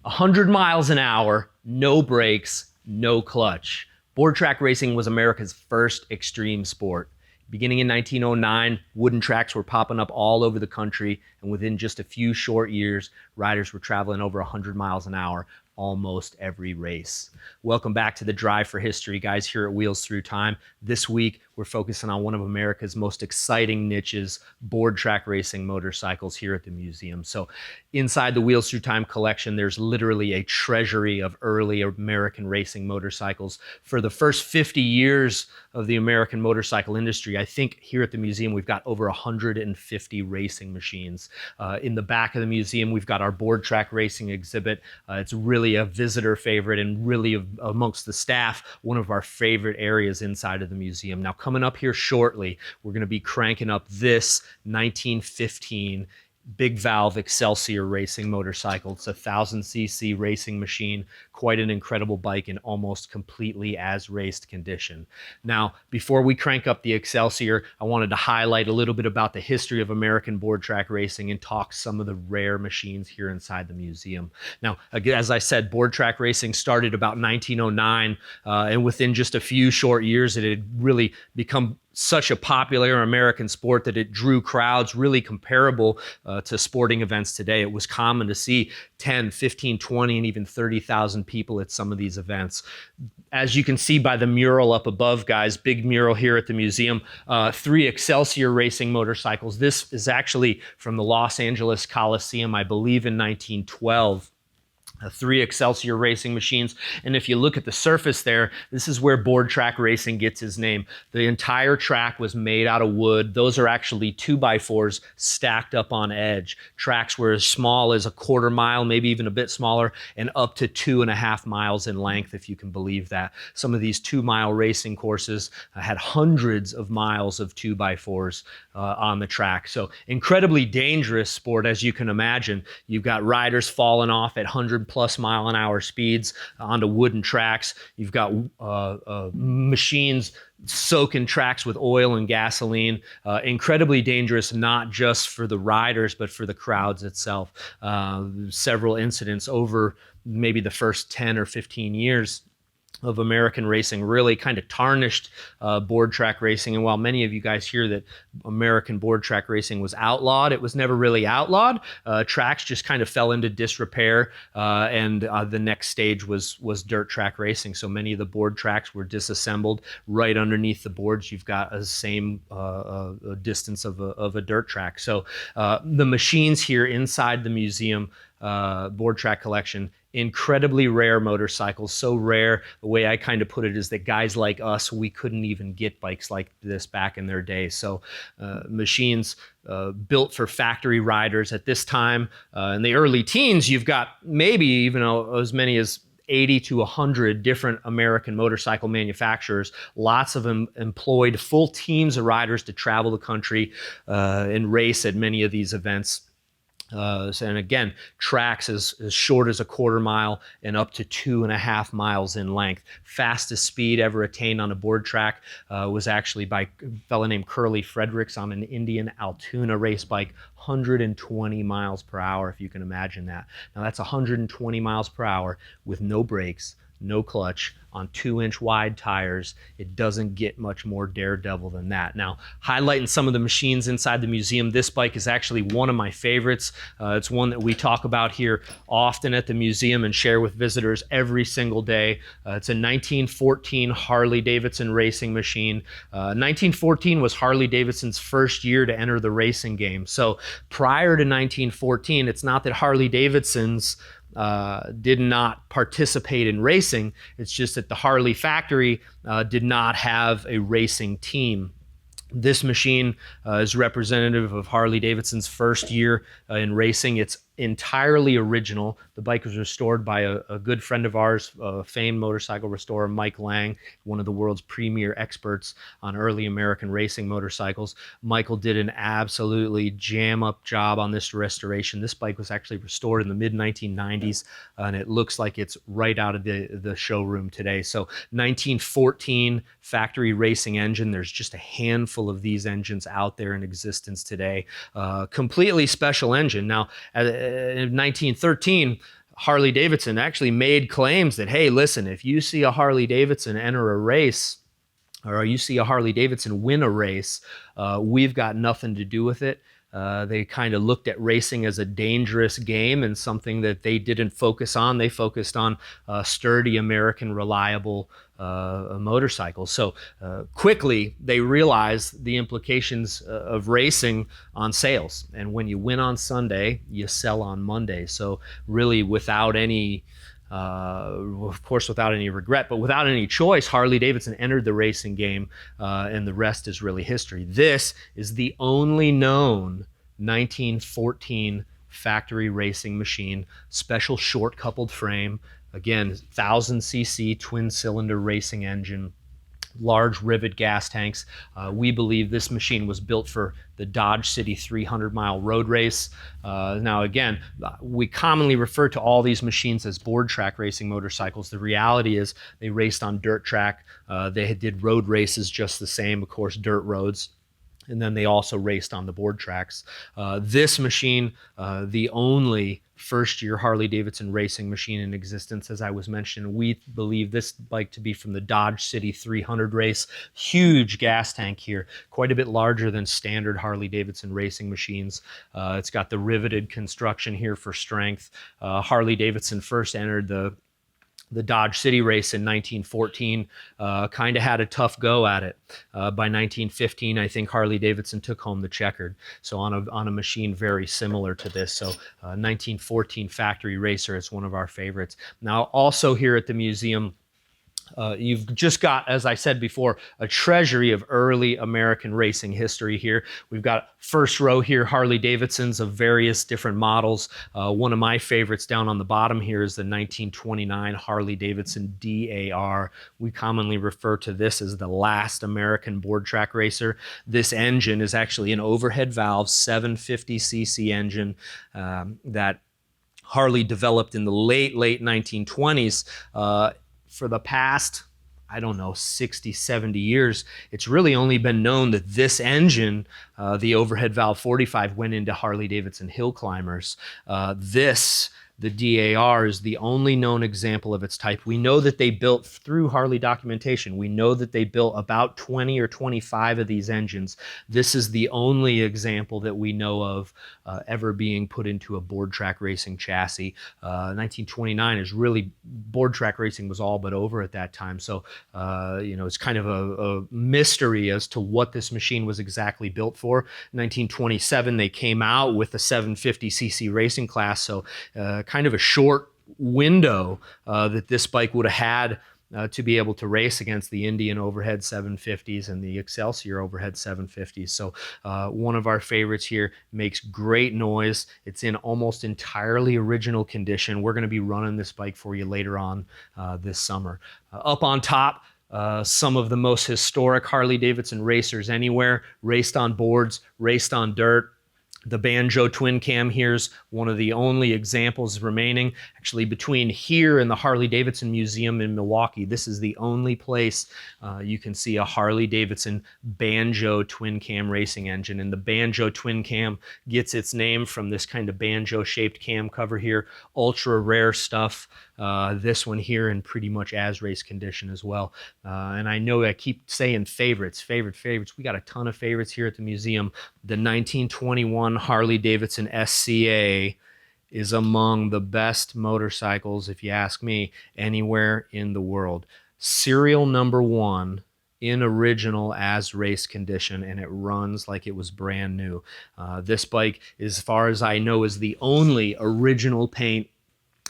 100 miles an hour, no brakes, no clutch. Board track racing was America's first extreme sport. Beginning in 1909, wooden tracks were popping up all over the country, and within just a few short years, riders were traveling over 100 miles an hour almost every race. Welcome back to the Drive for History, guys, here at Wheels Through Time. This week, we're focusing on one of America's most exciting niches, board track racing motorcycles here at the museum. So inside the Wheels Through Time collection, there's literally a treasury of early American racing motorcycles. For the first 50 years of the American motorcycle industry, I think here at the museum, we've got over 150 racing machines. In the back of the museum, we've got our board track racing exhibit. It's really a visitor favorite and really amongst the staff, one of our favorite areas inside of the museum. Now, coming up here shortly, we're going to be cranking up this 1915 big Valve Excelsior racing motorcycle. It's a 1,000cc racing machine, quite an incredible bike in almost completely as raced condition. Now, before we crank up the Excelsior, I wanted to highlight a little bit about the history of American board track racing and talk some of the rare machines here inside the museum. Now, again, as I said, board track racing started about 1909, and within just a few short years, it had really become such a popular American sport that it drew crowds really comparable to sporting events today. It was common to see 10, 15, 20, and even 30,000 people at some of these events. As you can see by the mural up above, guys, big mural here at the museum, 3 Excelsior racing motorcycles. This is actually from the Los Angeles Coliseum, I believe in 1912. 3 Excelsior racing machines. And if you look at the surface there, this is where board track racing gets its name. The entire track was made out of wood. Those are actually 2x4s stacked up on edge. Tracks were as small as a quarter mile, maybe even a bit smaller, and up to 2.5 miles in length, if you can believe that. Some of these 2-mile racing courses had hundreds of miles of 2x4s on the track. So incredibly dangerous sport, as you can imagine. You've got riders falling off at 100+ mile-an-hour speeds onto wooden tracks. You've got machines soaking tracks with oil and gasoline. Incredibly dangerous, not just for the riders, but for the crowds itself. Several incidents over maybe the first 10 or 15 years of American racing really kind of tarnished board track racing. And while many of you guys hear that American board track racing was outlawed, it was never really outlawed. Tracks just kind of fell into disrepair, and the next stage was dirt track racing. So many of the board tracks were disassembled. Right underneath the boards, you've got a same distance of a dirt track. So the machines here inside the museum board track collection, incredibly rare motorcycles. So rare, the way I kind of put it is that guys like us, we couldn't even get bikes like this back in their day. So machines built for factory riders at this time. In the early teens, you've got maybe even as many as 80 to 100 different American motorcycle manufacturers. Lots of them employed full teams of riders to travel the country and race at many of these events. And again, tracks as short as a quarter mile and up to 2.5 miles in length. Fastest speed ever attained on a board track was actually by a fellow named Curly Fredericks on an Indian Altoona race bike, 120 miles per hour, if you can imagine that. Now that's 120 miles per hour with no brakes, no clutch, on 2-inch wide tires. It doesn't get much more daredevil than that. Now, highlighting some of the machines inside the museum, this bike is actually one of my favorites. It's one that we talk about here often at the museum and share with visitors every single day. It's a 1914 Harley Davidson racing machine. 1914 was Harley Davidson's first year to enter the racing game. So prior to 1914, it's not that Harley Davidson's did not participate in racing. It's just that the Harley factory did not have a racing team. This machine is representative of Harley Davidson's first year in racing. It's entirely original. The bike was restored by a good friend of ours, famed motorcycle restorer Mike Lang, one of the world's premier experts on early American racing motorcycles. Michael did an absolutely jam-up job on this restoration. This bike was actually restored in the mid-1990s, and it looks like it's right out of the showroom today. So 1914 factory racing engine. There's just a handful of these engines out there in existence today. Completely special engine. Now, in 1913, Harley Davidson actually made claims that, hey, listen, if you see a Harley Davidson enter a race, or you see a Harley Davidson win a race, we've got nothing to do with it. They kind of looked at racing as a dangerous game and something that they didn't focus on. They focused on sturdy American reliable motorcycles. So quickly they realized the implications of racing on sales. And when you win on Sunday, you sell on Monday. So really without any of course, without any regret, but without any choice, Harley Davidson entered the racing game, and the rest is really history. This is the only known 1914 factory racing machine, special short coupled frame, again, 1000cc twin cylinder racing engine, large rivet gas tanks. We believe this machine was built for the Dodge City 300-mile road race. Now again, we commonly refer to all these machines as board track racing motorcycles. The reality is they raced on dirt track. They did road races just the same, of course, dirt roads. And then they also raced on the board tracks. This machine, the only first-year Harley-Davidson racing machine in existence, as I was mentioning, we believe this bike to be from the Dodge City 300 race. Huge gas tank here, quite a bit larger than standard Harley-Davidson racing machines. It's got the riveted construction here for strength. Harley-Davidson first entered the Dodge City race in 1914, kind of had a tough go at it. By 1915, I think Harley-Davidson took home the checkered. So on a machine very similar to this. So 1914 factory racer is one of our favorites. Now also here at the museum, you've just got, as I said before, a treasury of early American racing history here. We've got first row here, Harley Davidsons of various different models. One of my favorites down on the bottom here is the 1929 Harley Davidson DAR. We commonly refer to this as the last American board track racer. This engine is actually an overhead valve 750cc engine that Harley developed in the late 1920s. For the past, I don't know, 60, 70 years, it's really only been known that this engine, the overhead valve 45, went into Harley-Davidson hill climbers. The DAR is the only known example of its type. We know that they built, through Harley documentation, we know that they built about 20 or 25 of these engines. This is the only example that we know of ever being put into a board track racing chassis. 1929 is really, board track racing was all but over at that time. So, it's kind of a mystery as to what this machine was exactly built for. 1927, they came out with the 750cc racing class. So, kind of a short window that this bike would have had to be able to race against the Indian overhead 750s and the Excelsior overhead 750s. So one of our favorites here, makes great noise. It's in almost entirely original condition. We're going to be running this bike for you later on this summer. Up on top, some of the most historic Harley-Davidson racers anywhere, raced on boards, raced on dirt. The Banjo twin cam here's one of the only examples remaining. Actually, between here and the Harley-Davidson Museum in Milwaukee, this is the only place you can see a Harley-Davidson Banjo twin cam racing engine. And the Banjo twin cam gets its name from this kind of banjo-shaped cam cover here. Ultra rare stuff. This one here in pretty much as race condition as well. And I know I keep saying favorites. We got a ton of favorites here at the museum. The 1921 Harley-Davidson SCA is among the best motorcycles, if you ask me, anywhere in the world. Serial number 1 in original as race condition, and it runs like it was brand new. This bike, as far as I know, is the only original paint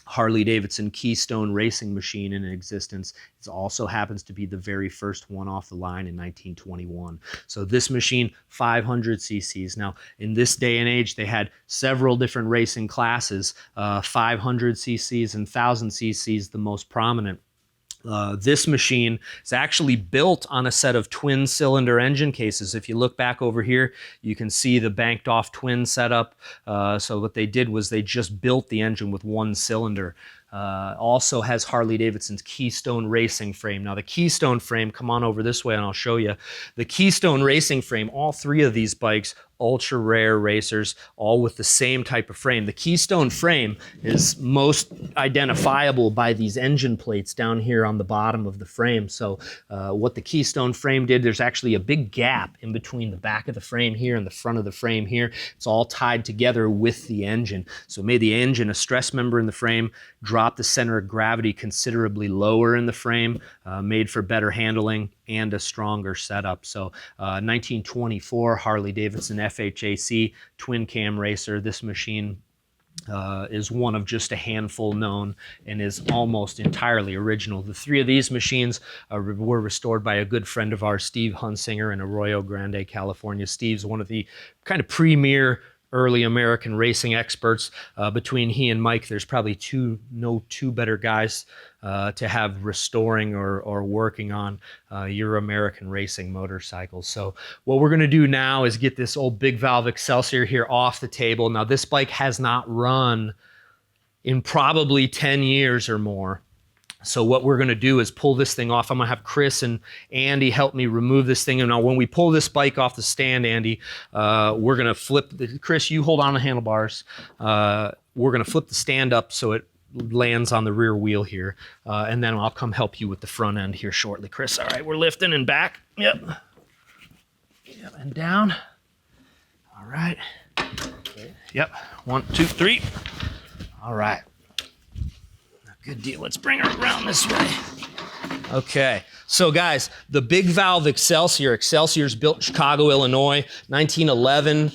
Harley-Davidson Keystone racing machine in existence. It also happens to be the very first one off the line in 1921. So this machine, 500 cc's. Now, in this day and age, they had several different racing classes, 500 cc's and 1000 cc's, the most prominent. This machine is actually built on a set of twin cylinder engine cases. If you look back over here, you can see the banked off twin setup. So what they did was they just built the engine with one cylinder. Also has Harley-Davidson's Keystone racing frame. Now the Keystone frame, come on over this way and I'll show you. The Keystone racing frame, all three of these bikes ultra rare racers, all with the same type of frame. The Keystone frame is most identifiable by these engine plates down here on the bottom of the frame. So what the Keystone frame did, there's actually a big gap in between the back of the frame here and the front of the frame here. It's all tied together with the engine. So it made the engine a stress member in the frame, dropped the center of gravity considerably lower in the frame, made for better handling and a stronger setup. So 1924 Harley Davidson FHAC twin cam racer. This machine is one of just a handful known and is almost entirely original. The three of these machines were restored by a good friend of ours, Steve Hunsinger, in Arroyo Grande, California. Steve's one of the kind of premier early American racing experts. Between he and Mike, there's probably no two better guys to have restoring or working on your American racing motorcycles. So what we're going to do now is get this old Big Valve Excelsior here off the table. Now this bike has not run in probably 10 years or more. So what we're going to do is pull this thing off. I'm going to have Chris and Andy help me remove this thing. And now when we pull this bike off the stand, Andy, we're going to flip. Chris, you hold on the handlebars. We're going to flip the stand up so it lands on the rear wheel here. And then I'll come help you with the front end here shortly, Chris. All right, we're lifting and back. Yep. Yep, and down. All right. Yep, 1, 2, 3. All right. Good deal. Let's bring her around this way. Okay. So guys, the Big Valve Excelsior. Excelsior's built in Chicago, Illinois, 1911.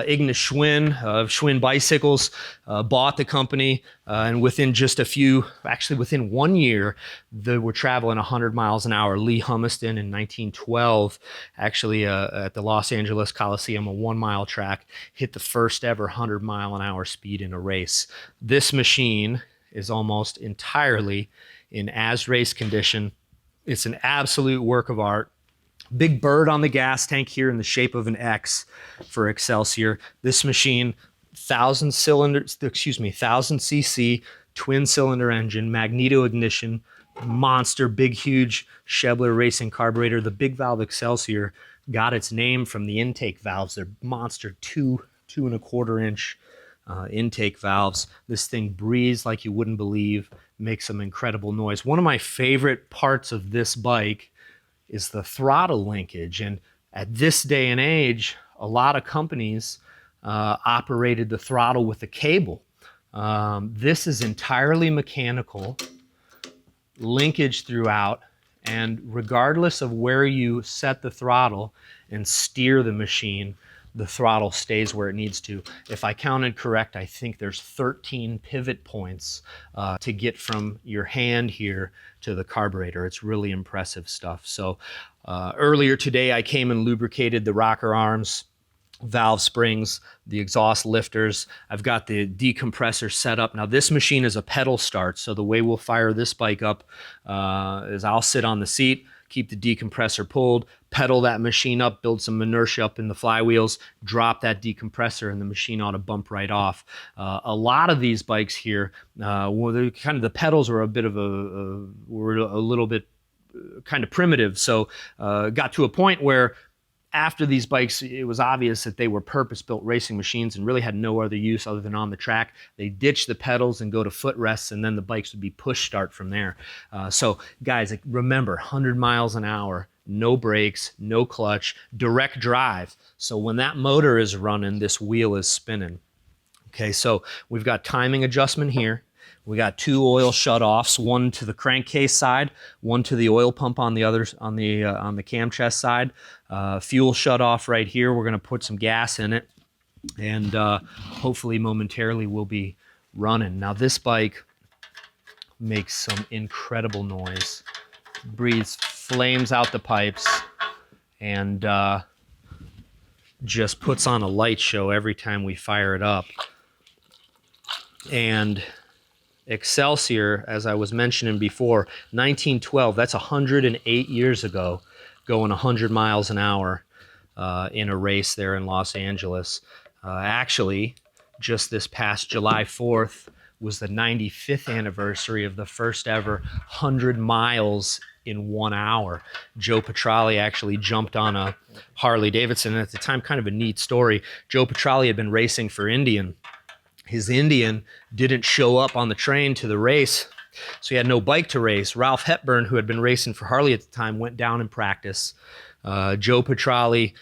Ignis Schwinn of Schwinn Bicycles bought the company, and within just within 1 year, they were traveling 100 miles an hour. Lee Humiston in 1912, actually at the Los Angeles Coliseum, a 1 mile track, hit the first ever 100 mile an hour speed in a race. This machine is almost entirely in as race condition. It's an absolute work of art. Big bird on the gas tank here in the shape of an X for Excelsior. This machine, 1,000 cc, twin cylinder engine, magneto ignition, monster, big, huge Schebler racing carburetor. The Big Valve Excelsior got its name from the intake valves. They're monster 2.25 inch intake valves. This thing breathes like you wouldn't believe, makes some incredible noise. One of my favorite parts of this bike is the throttle linkage. And at this day and age, a lot of companies operated the throttle with a cable. This is entirely mechanical, linkage throughout, and regardless of where you set the throttle and steer the machine, the throttle stays where it needs to. If I counted correct, I think there's 13 pivot points to get from your hand here to the carburetor. It's really impressive stuff. So earlier today, I came and lubricated the rocker arms, valve springs, the exhaust lifters. I've got the decompressor set up. Now this machine is a pedal start, so the way we'll fire this bike up is I'll sit on the seat, keep the decompressor pulled, pedal that machine up, build some inertia up in the flywheels, drop that decompressor, and the machine ought to bump right off. A lot of these bikes here, the pedals were a little bit kind of primitive. So got to a point where after these bikes, it was obvious that they were purpose-built racing machines and really had no other use other than on the track. They ditch the pedals and go to footrests, and then the bikes would be push start from there. So guys, remember, 100 miles an hour, no brakes, no clutch, direct drive. So when that motor is running, this wheel is spinning. Okay, so we've got timing adjustment here. We got 2 oil shutoffs, one to the crankcase side, one to the oil pump on the others on the cam chest side. Fuel shutoff right here. We're going to put some gas in it, and hopefully momentarily we'll be running. Now this bike makes some incredible noise, breathes flames out the pipes, and just puts on a light show every time we fire it up. And Excelsior, as I was mentioning before, 1912, that's 108 years ago, going 100 miles an hour in a race there in Los Angeles. Actually, just this past July 4th, was the 95th anniversary of the first ever 100 miles in 1 hour. Joe Petrali actually jumped on a Harley Davidson. And at the time, kind of a neat story. Joe Petrali had been racing for Indian. His Indian didn't show up on the train to the race, so he had no bike to race. Ralph Hepburn, who had been racing for Harley at the time, went down in practice. Joe Petrali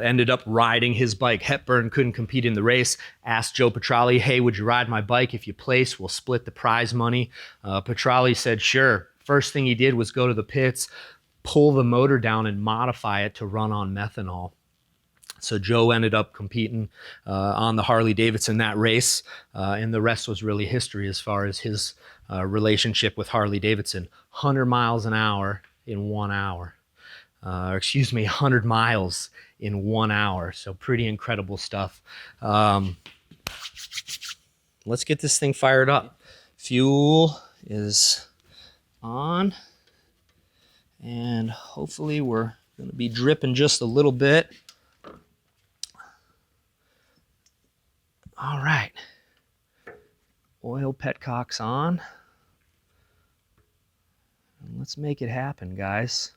ended up riding his bike. Hepburn couldn't compete in the race, asked Joe Petrali, hey, would you ride my bike? If you place, we'll split the prize money. Petrali said, sure. First thing he did was go to the pits, pull the motor down and modify it to run on methanol. So Joe ended up competing on the Harley Davidson that race, and the rest was really history as far as his relationship with Harley Davidson. 100 miles an hour in 1 hour. 100 miles in 1 hour. So pretty incredible stuff. Let's get this thing fired up. Fuel is on, and hopefully we're going to be dripping just a little bit. All right, oil petcock's on. Let's make it happen, guys.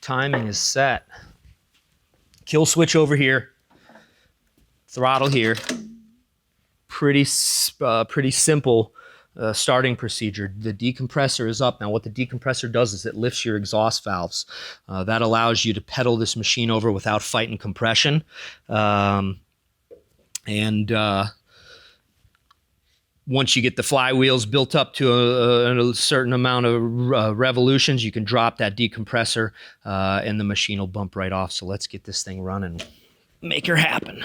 Timing is set. Kill switch over here, throttle here. Pretty simple starting procedure. The decompressor is up. Now what the decompressor does is it lifts your exhaust valves. That allows you to pedal this machine over without fighting compression. Once you get the flywheels built up to a certain amount of revolutions, you can drop that decompressor and the machine will bump right off. So let's get this thing running. Make her happen.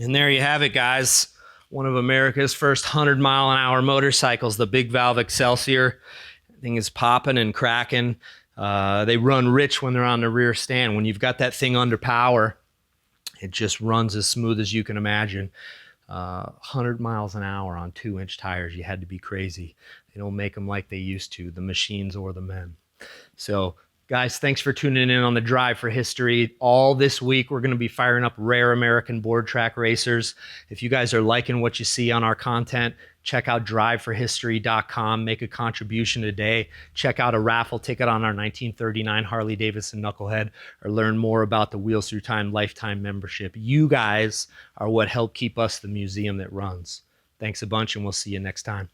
And there you have it, guys. One of America's first 100-mile-an-hour motorcycles, the big Valve Excelsior. The thing is popping and cracking. They run rich when they're on the rear stand. When you've got that thing under power, it just runs as smooth as you can imagine. 100 miles an hour on 2-inch tires. You had to be crazy. They don't make them like they used to, the machines or the men. So, guys, thanks for tuning in on the Drive for History. All this week, we're going to be firing up rare American board track racers. If you guys are liking what you see on our content, check out driveforhistory.com. Make a contribution today. Check out a raffle ticket on our 1939 Harley Davidson Knucklehead, or learn more about the Wheels Through Time lifetime membership. You guys are what help keep us the museum that runs. Thanks a bunch, and we'll see you next time.